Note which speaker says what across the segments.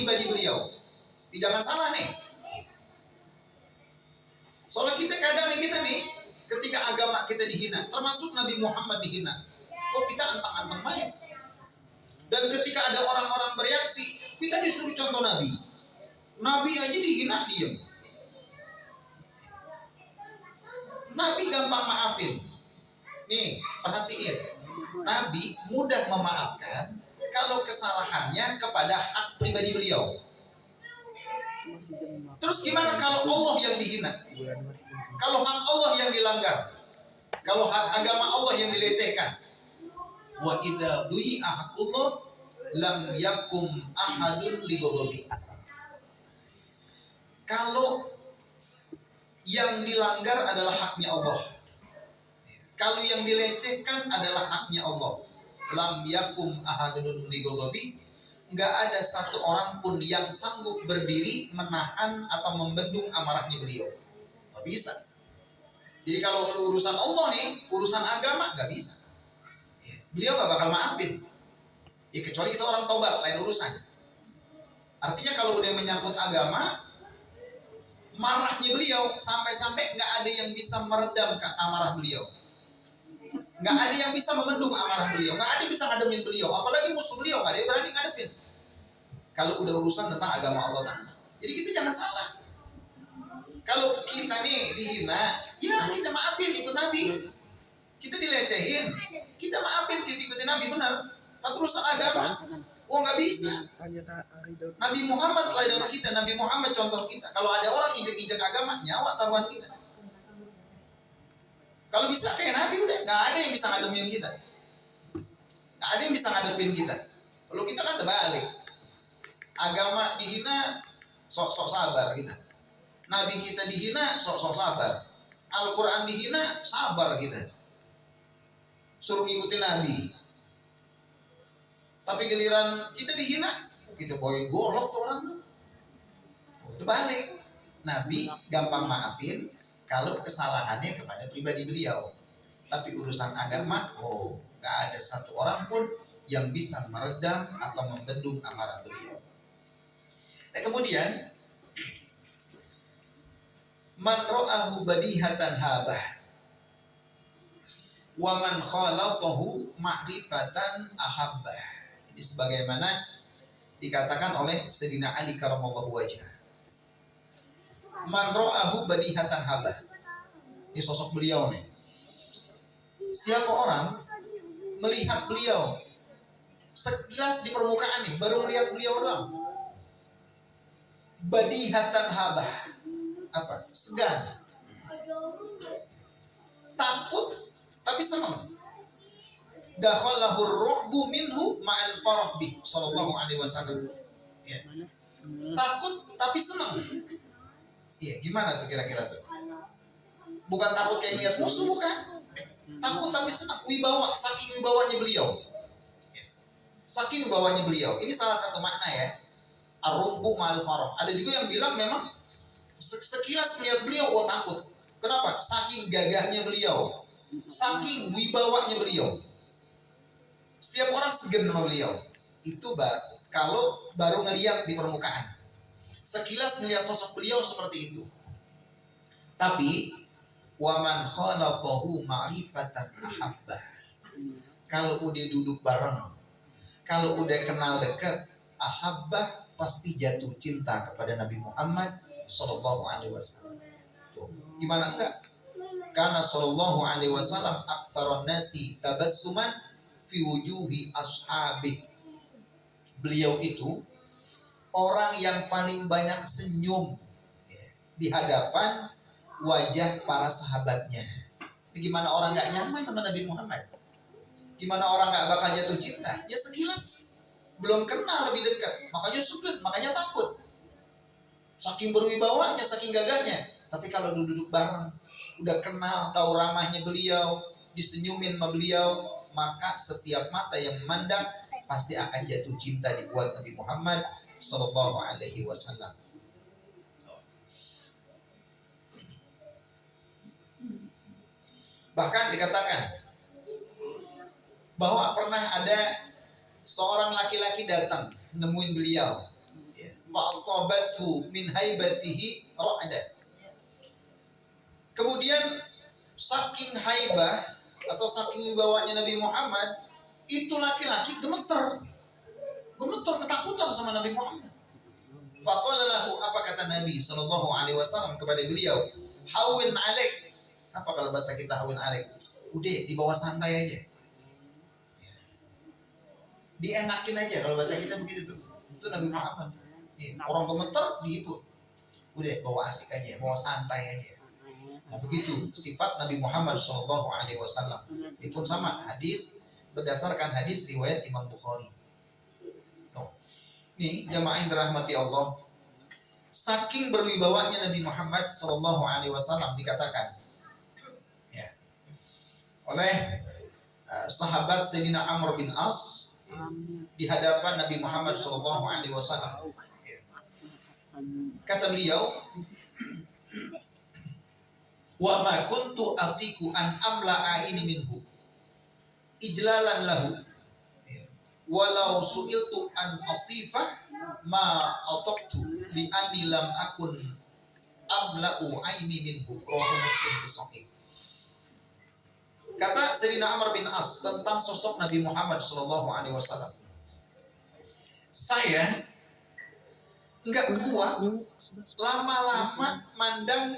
Speaker 1: pribadi beliau. Jangan salah nih. Soalnya kita kadang nih ketika agama kita dihina, termasuk Nabi Muhammad dihina, kita antang-antang main. Dan ketika ada orang-orang bereaksi, kita disuruh contoh Nabi. Nabi aja dihina, diem. Nabi gampang maafin. Nih, perhatiin. Nabi mudah memaafkan kalau kesalahannya kepada hak pribadi beliau. Terus gimana kalau Allah yang dihina? Kalau hak Allah yang dilanggar? Kalau hak agama Allah yang dilecehkan? Wa idza du'i'a haqqullah lam yakum ahadun li ghadabi. Kalau yang dilanggar adalah haknya Allah, kalau yang dilecehkan adalah haknya Allah, lam yakum ahadun li ghadabi, enggak ada satu orang pun yang sanggup berdiri menahan atau membendung amarahnya beliau. Enggak bisa. Jadi kalau urusan Allah nih, urusan agama enggak bisa. Beliau gak bakal maafin. Ya kecuali itu orang tobat, lain urusan. Artinya kalau udah menyangkut agama, marahnya beliau sampai-sampai gak ada yang bisa meredam amarah beliau. Gak ada yang bisa membendung amarah beliau. Gak ada yang bisa ngademin beliau. Apalagi musuh beliau, gak ada yang berani ngadepin. Kalau udah urusan tentang agama Allah Ta'ala. Jadi kita jangan salah. Kalau kita nih dihina, ya kita maafin, ikut Nabi. Kita dilecehin, kita maafin, kita ikutin Nabi, benar. Tapi urusan agama, nggak bisa. Nabi Muhammad teladan kita, Nabi Muhammad contoh kita. Kalau ada orang injek-injek agama, nyawa taruhan kita. Kalau bisa kayak Nabi udah, nggak ada yang bisa ngademin kita. Nggak ada yang bisa ngadepin kita. Kalau kita kan terbalik. Agama dihina, sok-sok sabar kita. Nabi kita dihina, sok-sok sabar. Al-Quran dihina, sabar kita. Suruh ngikutin Nabi. Tapi giliran kita dihina, kita bawain golok tuh orang tuh. Terbalik. Nabi gampang maafin kalau kesalahannya kepada pribadi beliau. Tapi urusan agama, gak ada satu orang pun yang bisa meredam atau membendung amarah beliau. Nah kemudian, man ra'ahu badihatan habah wa man khalatahu ma'rifatan ahabbah. Ini sebagaimana dikatakan oleh Sayyidina Ali karramallahu wajhah. Man ra'ahu badihatan habah. Ini sosok beliau nih. Siapa orang melihat beliau sekilas di permukaan nih, baru melihat beliau doang. Badihatan habah. Apa? Segan. Takut tapi senang. Dakhalahur ruhbu minhu ma'al farah bih sallallahu alaihi wasallam. Ya. Takut tapi senang. Iya, gimana tuh kira-kira tuh? Bukan takut kayak lihat musuh, bukan. Takut tapi senang. Wibawa, saking wibawanya beliau. Ya. Saking wibawanya beliau. Ini salah satu makna ya. Ar-ruhbu ma'al farah. Ada juga yang bilang memang sekilas melihat beliau takut. Kenapa? Saking gagahnya beliau. Saking wibawanya beliau. Setiap orang segan sama beliau. Itu kalau baru ngeliat di permukaan. Sekilas ngeliat sosok beliau seperti itu. Tapi waman khalaqahu ma'rifatan ahabbah. Kalau udah duduk bareng, kalau udah kenal dekat, ahabbah pasti jatuh cinta kepada Nabi Muhammad sallallahu alaihi wasallam. Gimana enggak? Karena sallallahu alaihi wasallam aktsaron nasi tabassuman fi wujuhi ashabi. Beliau itu orang yang paling banyak senyum di hadapan wajah para sahabatnya. Ini gimana orang gak nyaman sama Nabi Muhammad? Gimana orang gak bakal jatuh cinta? Ya sekilas, belum kenal lebih dekat, makanya sujud, makanya takut. Saking berwibawanya, saking gagahnya. Tapi kalau duduk bareng, udah kenal, tahu ramahnya beliau, disenyumin sama beliau, maka setiap mata yang memandang pasti akan jatuh cinta dibuat Nabi Muhammad sallallahu alaihi wasallam. Bahkan dikatakan bahwa pernah ada seorang laki-laki datang nemuin beliau, fa'asabathu min haibatihi ra'da. Kemudian saking haibah atau saking wibawanya Nabi Muhammad, itu laki-laki gemeter ketakutan sama Nabi Muhammad. Faqala lahu, apa kata Nabi sallallahu alaihi wasallam kepada beliau? Hawin alaik. Apa kalau bahasa kita hawin alaik? Udah, dibawa santai aja. Dienakin aja kalau bahasa kita begitu tuh. Itu Nabi Muhammad. Orang gemeter diikut. Udah, bawa asik aja, bawa santai aja. Nah, begitu sifat Nabi Muhammad sallallahu alaihi wasallam. Itu pun sama hadis berdasarkan hadis riwayat Imam Bukhari. Nih, jamaah yang dirahmati Allah, saking berwibawanya Nabi Muhammad sallallahu alaihi wasallam dikatakan ya, oleh sahabat Sayyidina Amr bin As di hadapan Nabi Muhammad sallallahu alaihi wasallam. Kata beliau, wa ma kuntu atiku an amla'a ini minhu ijlalan lahu walau su'iltu an asifah ma ataqtu li anni lam akun amla'u aini minhu. Rawahu Muslim fi sahih. Kata Sayyidina Amr bin As tentang sosok Nabi Muhammad sallallahu alaihi wasallam, saya enggak kuat lama-lama mandang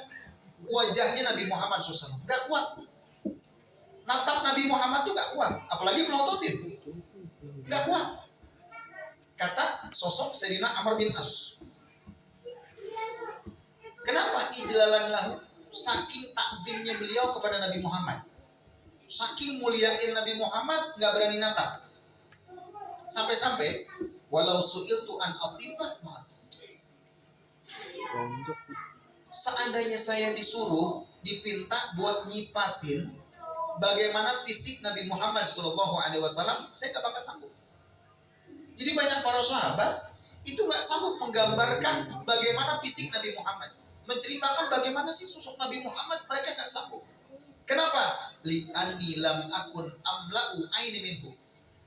Speaker 1: wajahnya Nabi Muhammad SAW. Gak kuat. Natap Nabi Muhammad tuh gak kuat. Apalagi melototin. Gak kuat. Kata sosok Sayyidina Amr bin As. Kenapa? Ijlalan lahu. Saking takdimnya beliau kepada Nabi Muhammad. Saking muliain Nabi Muhammad, gak berani natap. Sampai-sampai walau su'iltu an asifah ma'at. Seandainya saya disuruh, dipinta buat nyipatin bagaimana fisik Nabi Muhammad SAW, saya gak bakal sanggup. Jadi banyak para sahabat itu gak sanggup menggambarkan bagaimana fisik Nabi Muhammad, menceritakan bagaimana sih sosok Nabi Muhammad, mereka gak sanggup. Kenapa? Li'anni lam akun amla'u aini minhu.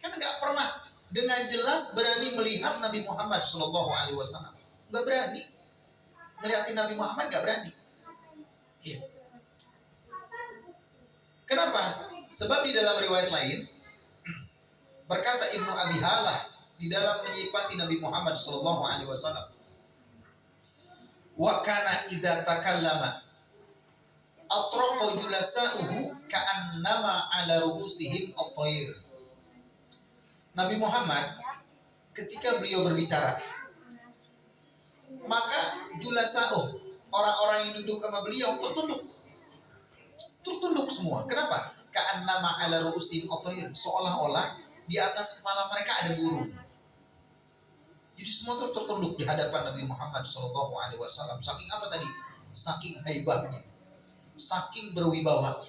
Speaker 1: Karena gak pernah dengan jelas berani melihat Nabi Muhammad SAW. Gak berani. Ngeliatin Nabi Muhammad gak berani. Iya. Kenapa? Sebab di dalam riwayat lain berkata Ibnu Abi Halah di dalam menyifati Nabi Muhammad SAW, wa kana idza takallama atraqa julasa'uhu ka'annama ala ru'usihim at-tayr. Nabi Muhammad ketika beliau berbicara, maka julasa'uh, orang-orang yang duduk sama beliau tertunduk semua. Kenapa? Ka'annama ala ru'usihim at-tayr, seolah-olah di atas kepala mereka ada burung. Jadi semua tertunduk di hadapan Nabi Muhammad SAW. Saking apa tadi? Saking haibahnya, saking berwibawanya.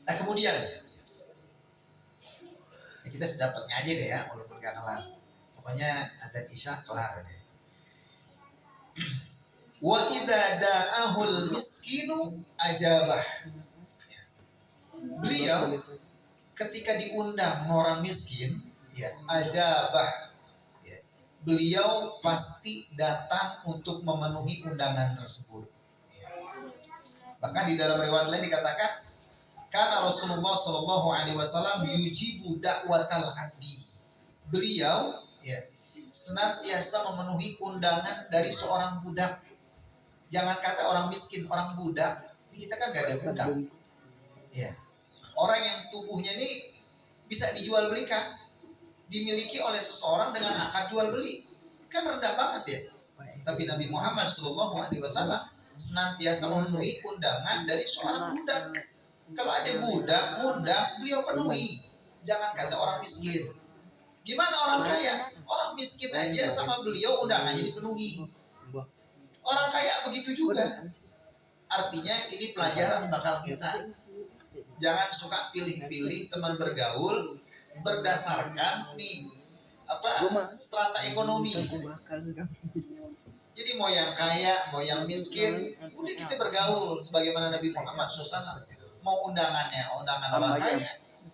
Speaker 1: Nah kemudian ya kita sedapatnya aja deh ya, walaupun gak kelar. Pokoknya adzan isya kelar deh. Wa idza da'ahul miskinu ajabah. Beliau ketika diundang orang miskin, ya ajabah, ya, beliau pasti datang untuk memenuhi undangan tersebut. Ya. Bahkan di dalam riwayat lain dikatakan, karena Rasulullah Shallallahu Alaihi Wasallam yujibu dakwatal abdi. Beliau ya senantiasa memenuhi undangan dari seorang budak. Jangan kata orang miskin, orang budak. Ini kita kan gak ada budak. Yes. Orang yang tubuhnya ini bisa dijual belikan, dimiliki oleh seseorang dengan akad jual beli, kan rendah banget ya. Tapi Nabi Muhammad SAW senantiasa memenuhi undangan dari seorang budak. Kalau ada budak, undang, beliau penuhi. Jangan kata orang miskin. Gimana orang kaya? Orang miskin aja sama beliau undangannya dipenuhi. Orang kaya begitu juga. Artinya ini pelajaran bakal kita. Jangan suka pilih-pilih teman bergaul berdasarkan nih strata ekonomi. Jadi mau yang kaya, mau yang miskin, udah kita bergaul sebagaimana Nabi Muhammad SAW. Mau undangannya undangan orang kaya,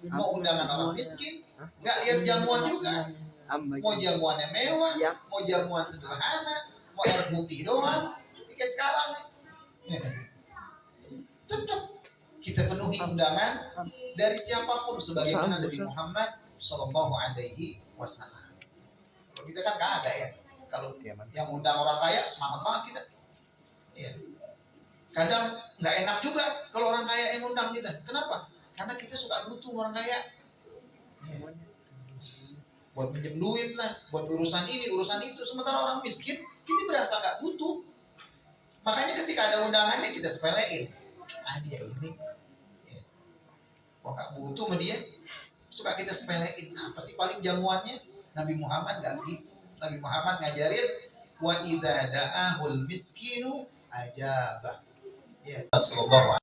Speaker 1: mau undangan orang miskin, nggak lihat jamuan juga. Mau jamuannya mewah, mau jamuan sederhana, mau air putih doang. Ini kayak sekarang nih. Tetap kita penuhi undangan dari siapapun sebagaimana Nabi Muhammad Shallallahu Alaihi Wasallam. Kalau kita kan nggak ada ya. Kalau yang undang orang kaya semangat banget kita. Ya. Kadang nggak enak juga kalau orang kaya yang undang kita. Kenapa? Karena kita suka butuh orang kaya. Ya. Buat pinjam duit lah, buat urusan ini, urusan itu. Sementara orang miskin, kita berasa nggak butuh. Makanya ketika ada undangannya kita sepelein. Dia ini, ya. Kok nggak butuh sama dia? Suka kita sepelein. Apa sih paling jamuannya? Nabi Muhammad nggak begitu. Nabi Muhammad ngajarin wa idza da'ahul miskinu ajabah. Ya, Rasulullah